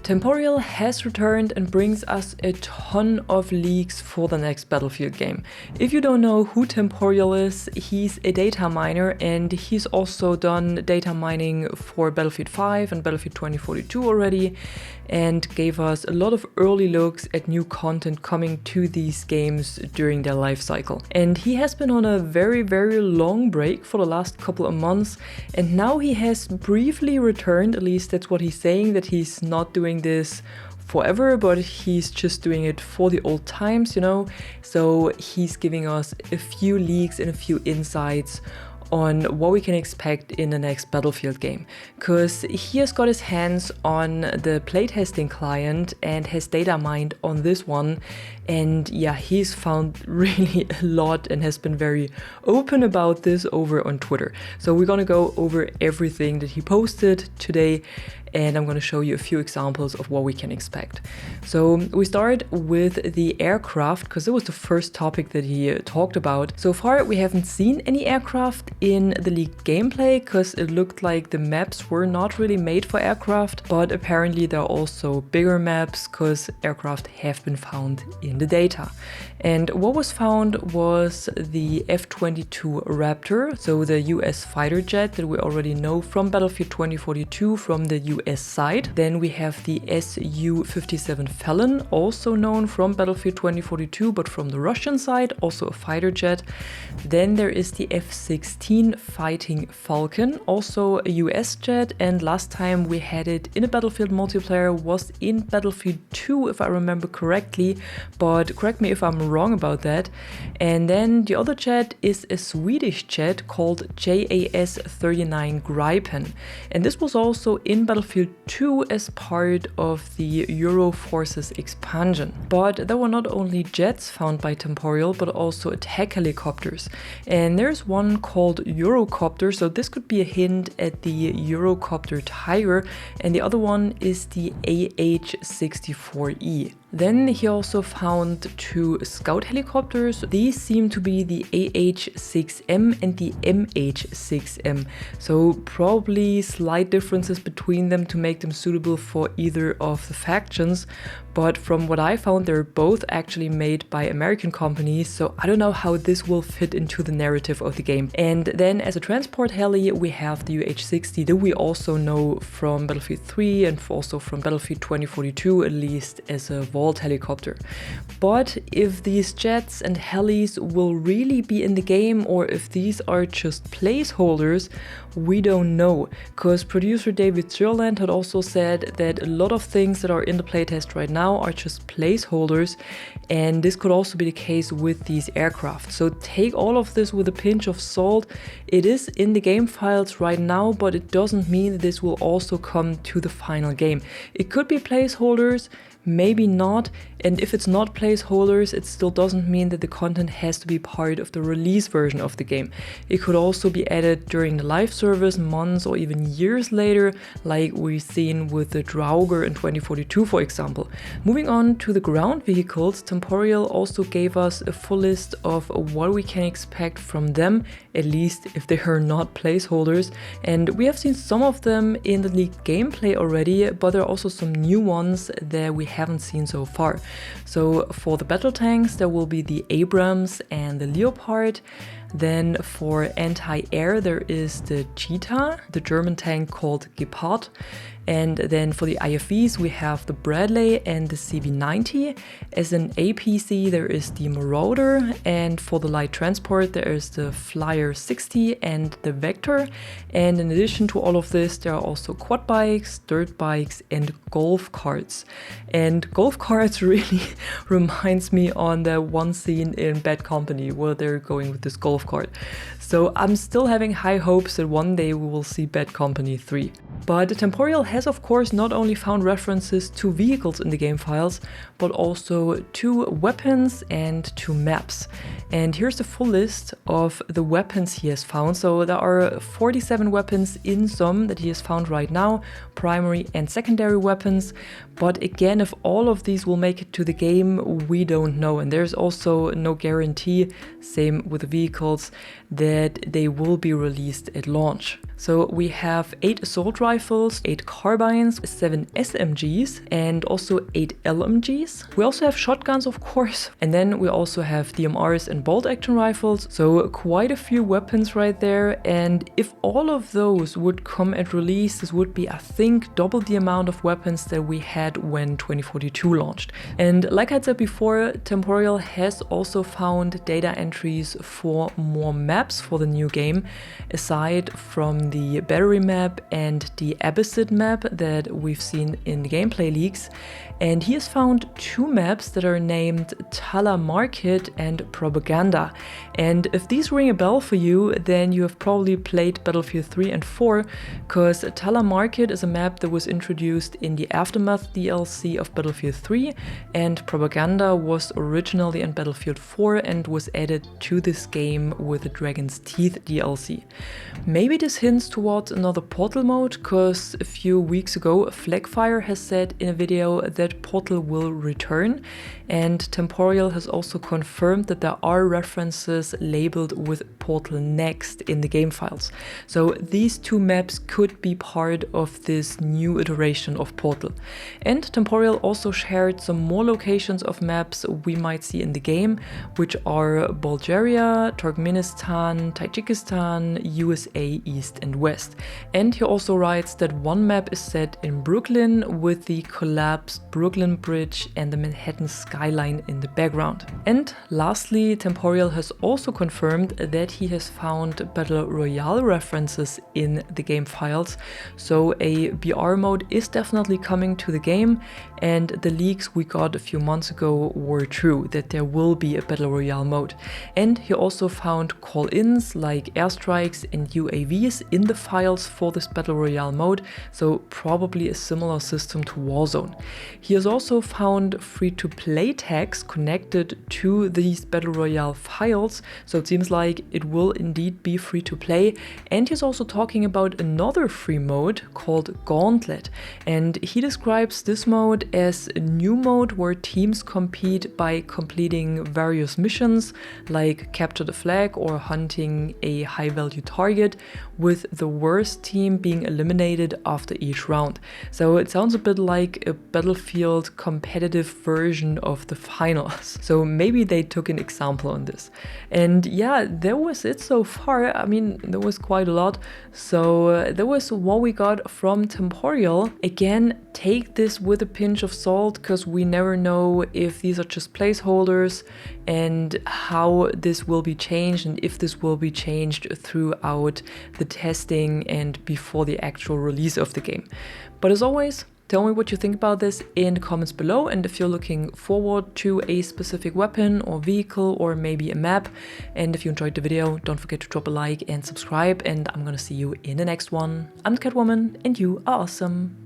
Temporyal has returned and brings us a ton of leaks for the next Battlefield game. If you don't know who Temporyal is, he's a data miner and he's also done data mining for Battlefield 5 and Battlefield 2042 already, and gave us a lot of early looks at new content coming to these games during their life cycle. And he has been on a very long break for the last couple of months, and now he has briefly returned, at least that's what he's saying, that he's not doing this forever, but he's just doing it for the old times, you know. So he's giving us a few leaks and a few insights on what we can expect in the next Battlefield game, because he has got his hands on the playtesting client and has data mined on this one, and yeah, he's found really a lot and has been very open about this over on Twitter. So we're gonna go over everything that he posted today, and I'm going to show you a few examples of what we can expect. So we start with the aircraft, because it was the first topic that he talked about. So far we haven't seen any aircraft in the leaked gameplay, because it looked like the maps were not really made for aircraft, but apparently there are also bigger maps because aircraft have been found in the data. And what was found was the F-22 Raptor, so the US fighter jet that we already know from Battlefield 2042 from the US side. Then we have the Su-57 Felon, also known from Battlefield 2042 but from the Russian side, also a fighter jet. Then there is the F-16 Fighting Falcon, also a US jet, and last time we had it in a Battlefield multiplayer was in Battlefield 2 if I remember correctly, but correct me if I'm wrong about that. And then the other jet is a Swedish jet called JAS-39 Gripen, and this was also in Battlefield 2 as part of the Euro Forces expansion. But there were not only jets found by Temporyal, but also attack helicopters. And there's one called Eurocopter, so this could be a hint at the Eurocopter Tiger, and the other one is the AH-64E. Then he also found two scout helicopters. These seem to be the AH-6M and the MH-6M. So probably slight differences between them to make them suitable for either of the factions. But from what I found, they're both actually made by American companies, so I don't know how this will fit into the narrative of the game. And then as a transport heli, we have the UH-60 that we also know from Battlefield 3 and also from Battlefield 2042, at least as a vault helicopter. But if these jets and helis will really be in the game or if these are just placeholders, we don't know, because producer David Sirland had also said that a lot of things that are in the playtest right now are just placeholders, and this could also be the case with these aircraft. So take all of this with a pinch of salt. It is in the game files right now, but it doesn't mean that this will also come to the final game. It could be placeholders, maybe not, and if it's not placeholders, it still doesn't mean that the content has to be part of the release version of the game. It could also be added during the live service months or even years later, like we've seen with the Draugr in 2042, for example. Moving on to the ground vehicles, Temporyal also gave us a full list of what we can expect from them, at least if they are not placeholders. And we have seen some of them in the leaked gameplay already, but there are also some new ones that we haven't seen so far. So for the battle tanks, there will be the Abrams and the Leopard. Then for anti-air, there is the Cheetah, the German tank called Gepard. And then for the IFVs, we have the Bradley and the CV90. As an APC, there is the Marauder. And for the light transport, there is the Flyer 60 and the Vector. And in addition to all of this, there are also quad bikes, dirt bikes, and golf carts. And golf carts really reminds me on the one scene in Bad Company where they're going with this golf cart. So I'm still having high hopes that one day we will see Bad Company 3. But Temporyal has of course not only found references to vehicles in the game files, but also to weapons and to maps. And here's the full list of the weapons he has found. So there are 47 weapons in some that he has found right now, primary and secondary weapons. But again, if all of these will make it to the game, we don't know. And there's also no guarantee, same with the vehicles, that they will be released at launch. So we have 8 assault rifles, 8 carbines, 7 SMGs, and also 8 LMGs. We also have shotguns, of course, and then we also have DMRs and bolt-action rifles, so quite a few weapons right there. And if all of those would come at release, this would be, I think, double the amount of weapons that we had when 2042 launched. And like I said before, Temporyal has also found data entries for more maps for the new game, aside from the battery map and the Abbasid map that we've seen in the gameplay leaks. And he has found 2 maps that are named Tala Market and Propaganda. And if these ring a bell for you, then you have probably played Battlefield 3 and 4, because Tala Market is a map that was introduced in the Aftermath DLC of Battlefield 3, and Propaganda was originally in Battlefield 4 and was added to this game with the Dragon's Teeth DLC. Maybe this hints towards another Portal mode, because a few weeks ago Flagfire has said in a video that Portal will return, and Temporyal has also confirmed that there are references labeled with Portal Next in the game files. So these 2 maps could be part of this new iteration of Portal. And Temporyal also shared some more locations of maps we might see in the game, which are Bulgaria, Turkmenistan, Tajikistan, USA East and West. And he also writes that one map is set in Brooklyn with the collapsed Brooklyn Bridge and the Manhattan skyline in the background. And lastly, Temporyal has also confirmed that he has found Battle Royale references in the game files. So a BR mode is definitely coming to the game, and the leaks we got a few months ago were true, that there will be a Battle Royale mode. And he also found call-ins like airstrikes and UAVs in the files for this Battle Royale mode, so probably a similar system to Warzone. He has also found free-to-play tags connected to these Battle Royale files, so it seems like it will indeed be free-to-play. And he's also talking about another free mode called Gauntlet, and he describes this mode as a new mode where teams compete by completing various missions like capture the flag or hunting a high-value target, with the worst team being eliminated after each round. So it sounds a bit like a Battlefield competitive version of the finals. So maybe they took an example on this. And yeah, that was it so far. I mean, there was quite a lot. So that was what we got from Temporyal. Again, take this with a pinch of salt, because we never know if these are just placeholders and how this will be changed, and if this will be changed throughout the testing and before the actual release of the game. But as always, tell me what you think about this in the comments below, and if you're looking forward to a specific weapon or vehicle or maybe a map. And if you enjoyed the video, don't forget to drop a like and subscribe, and I'm gonna see you in the next one. I'm Catwoman and you are awesome.